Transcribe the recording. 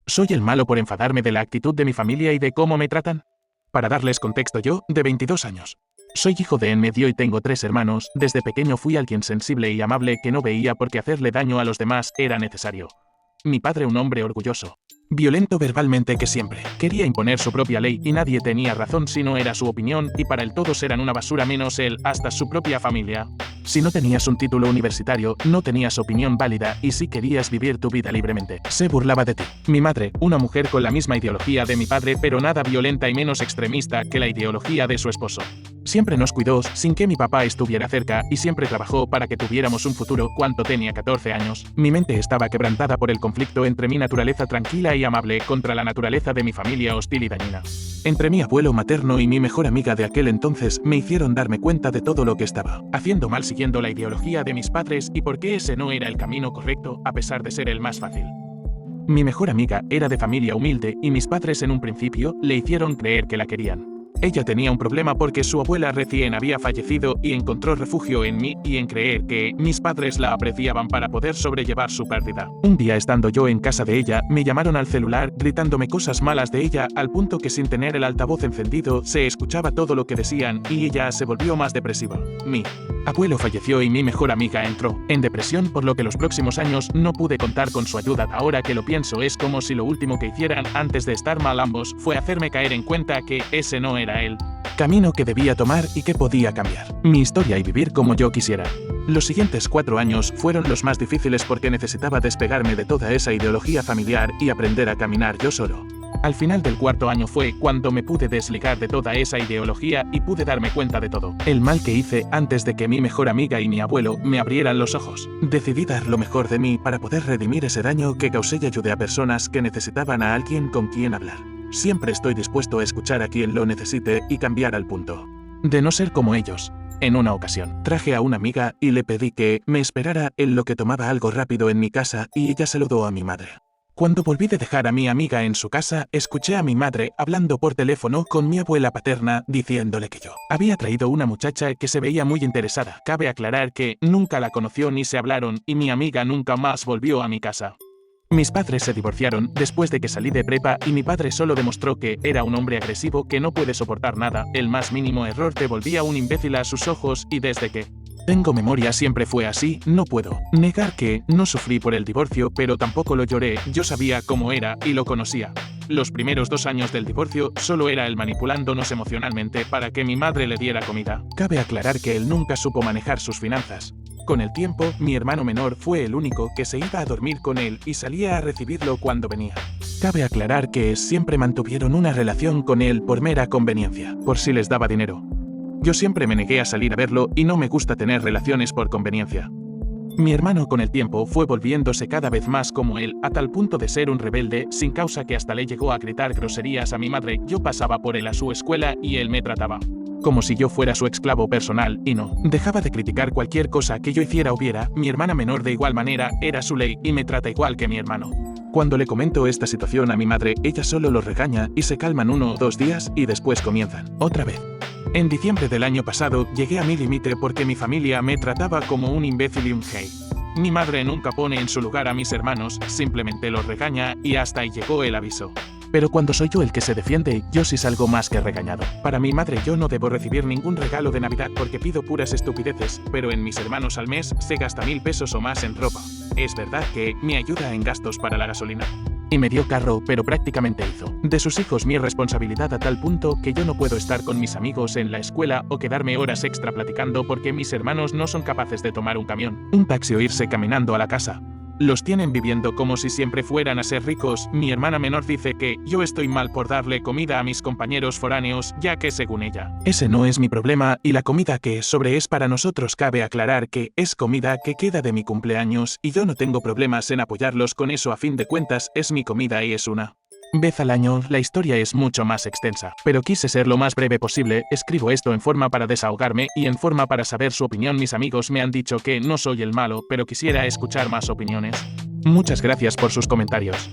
¿Soy el malo por enfadarme de la actitud de mi familia y de cómo me tratan? Para darles contexto, yo, de 22 años. Soy hijo de en medio y tengo 3 hermanos. Desde pequeño fui alguien sensible y amable que no veía por qué hacerle daño a los demás era necesario. Mi padre, un hombre orgulloso. Violento verbalmente, que siempre quería imponer su propia ley y nadie tenía razón si no era su opinión, y para él todos eran una basura menos él, hasta su propia familia. Si no tenías un título universitario, no tenías opinión válida, y si querías vivir tu vida libremente, se burlaba de ti. Mi madre, una mujer con la misma ideología de mi padre, pero nada violenta y menos extremista que la ideología de su esposo. Siempre nos cuidó sin que mi papá estuviera cerca y siempre trabajó para que tuviéramos un futuro. Cuando tenía 14 años, mi mente estaba quebrantada por el conflicto entre mi naturaleza tranquila y amable contra la naturaleza de mi familia hostil y dañina. Entre mi abuelo materno y mi mejor amiga de aquel entonces me hicieron darme cuenta de todo lo que estaba haciendo mal siguiendo la ideología de mis padres y por qué ese no era el camino correcto a pesar de ser el más fácil. Mi mejor amiga era de familia humilde y mis padres en un principio le hicieron creer que la querían. Ella tenía un problema porque su abuela recién había fallecido y encontró refugio en mí y en creer que mis padres la apreciaban para poder sobrellevar su pérdida. Un día, estando yo en casa de ella, me llamaron al celular gritándome cosas malas de ella al punto que sin tener el altavoz encendido se escuchaba todo lo que decían y ella se volvió más depresiva. Mi abuelo falleció y mi mejor amiga entró en depresión, por lo que los próximos años no pude contar con su ayuda. Ahora que lo pienso, es como si lo último que hicieran antes de estar mal ambos fue hacerme caer en cuenta que ese no era el camino que debía tomar y que podía cambiar mi historia y vivir como yo quisiera. Los siguientes 4 años fueron los más difíciles porque necesitaba despegarme de toda esa ideología familiar y aprender a caminar yo solo. Al final del 4.º año fue cuando me pude desligar de toda esa ideología y pude darme cuenta de todo el mal que hice antes de que mi mejor amiga y mi abuelo me abrieran los ojos. Decidí dar lo mejor de mí para poder redimir ese daño que causé y ayudé a personas que necesitaban a alguien con quien hablar. Siempre estoy dispuesto a escuchar a quien lo necesite y cambiar al punto de no ser como ellos. En una ocasión, traje a una amiga y le pedí que me esperara en lo que tomaba algo rápido en mi casa y ella saludó a mi madre. Cuando volví de dejar a mi amiga en su casa, escuché a mi madre hablando por teléfono con mi abuela paterna diciéndole que yo había traído una muchacha que se veía muy interesada. Cabe aclarar que nunca la conoció ni se hablaron y mi amiga nunca más volvió a mi casa. Mis padres se divorciaron después de que salí de prepa y mi padre solo demostró que era un hombre agresivo que no puede soportar nada. El más mínimo error te volvía un imbécil a sus ojos y desde que tengo memoria siempre fue así. No puedo negar que no sufrí por el divorcio, pero tampoco lo lloré. Yo sabía cómo era y lo conocía. Los primeros 2 años del divorcio solo era él manipulándonos emocionalmente para que mi madre le diera comida. Cabe aclarar que él nunca supo manejar sus finanzas. Con el tiempo, mi hermano menor fue el único que se iba a dormir con él y salía a recibirlo cuando venía. Cabe aclarar que siempre mantuvieron una relación con él por mera conveniencia, por si les daba dinero. Yo siempre me negué a salir a verlo y no me gusta tener relaciones por conveniencia. Mi hermano con el tiempo fue volviéndose cada vez más como él, a tal punto de ser un rebelde sin causa que hasta le llegó a gritar groserías a mi madre. Yo pasaba por él a su escuela y él me trataba como si yo fuera su esclavo personal y no dejaba de criticar cualquier cosa que yo hiciera o viera. Mi hermana menor de igual manera era su ley y me trata igual que mi hermano. Cuando le comento esta situación a mi madre, ella solo lo regaña y se calman 1 o 2 días y después comienzan otra vez. En diciembre del año pasado llegué a mi límite porque mi familia me trataba como un imbécil y un gay. Mi madre nunca pone en su lugar a mis hermanos, simplemente los regaña y hasta ahí llegó el aviso. Pero cuando soy yo el que se defiende, yo sí salgo más que regañado. Para mi madre yo no debo recibir ningún regalo de Navidad porque pido puras estupideces, pero en mis hermanos al mes se gasta 1000 pesos o más en ropa. Es verdad que me ayuda en gastos para la gasolina. Y me dio carro, pero prácticamente hizo de sus hijos mi responsabilidad a tal punto que yo no puedo estar con mis amigos en la escuela o quedarme horas extra platicando porque mis hermanos no son capaces de tomar un camión, un taxi o irse caminando a la casa. Los tienen viviendo como si siempre fueran a ser ricos. Mi hermana menor dice que yo estoy mal por darle comida a mis compañeros foráneos, ya que según ella, ese no es mi problema y la comida que sobre es para nosotros. Cabe aclarar que es comida que queda de mi cumpleaños y yo no tengo problemas en apoyarlos con eso. A fin de cuentas es mi comida y es una vez al año. La historia es mucho más extensa, pero quise ser lo más breve posible. Escribo esto en forma para desahogarme y en forma para saber su opinión. Mis amigos me han dicho que no soy el malo, pero quisiera escuchar más opiniones. Muchas gracias por sus comentarios.